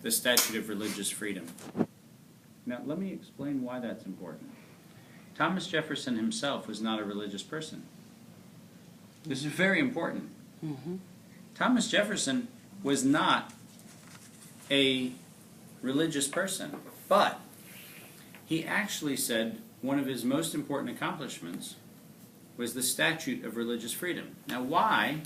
the statute of religious freedom. Now, let me explain why that's important. Thomas Jefferson himself was not a religious person. This is very important. Thomas Jefferson was not a religious person, but he actually said one of his most important accomplishments was the statute of religious freedom. Now, why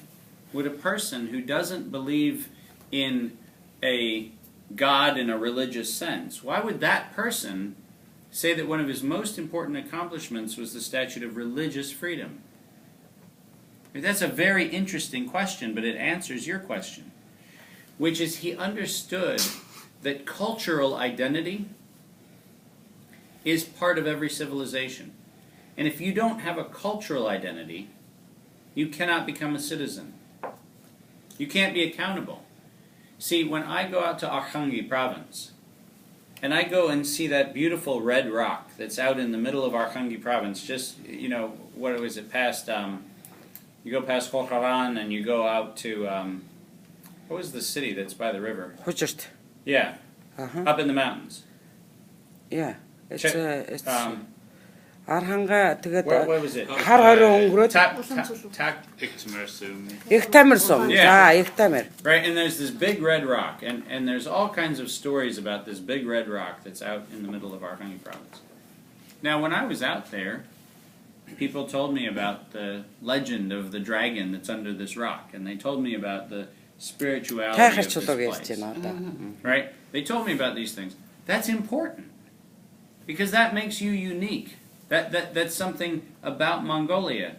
would a person who doesn't believe in a God in a religious sense, why would that person say that one of his most important accomplishments was the statute of religious freedom? That's a very interesting question, but it answers your question, which is he understood that cultural identity is part of every civilization. And if you don't have a cultural identity, you cannot become a citizen. You can't be accountable. See, when I go out to Arkhangy province, and I go and see that beautiful red rock that's out in the middle of Arkhangy province, just, you know, what was it, past, you go past Kokharan and you go out to, what was the city that's by the river? Hujert. Yeah, up in the mountains. Yeah, it's Where Arhanga тэгээд was it? хар хорон өнгөрөөд их тамир сум. Yeah. За, их тамир. Right, and there's this big red rock, and there's all kinds of stories about this big red rock that's out in the middle of Arkhangy province. Now, when I was out there, people told me about the legend of the dragon that's under this rock, and they told me about the spirituality of this place. Right? They told me about these things. That's important, because that makes you unique. That's something about Mongolia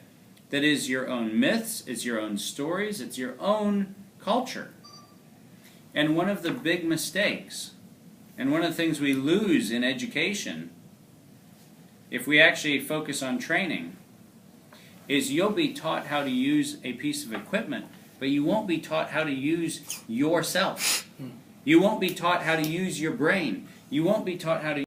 that is your own myths, it's your own stories, it's your own culture. And one of the big mistakes, and one of the things we lose in education, if we actually focus on training, is you'll be taught how to use a piece of equipment, but you won't be taught how to use yourself. You won't be taught how to use your brain. You won't be taught how to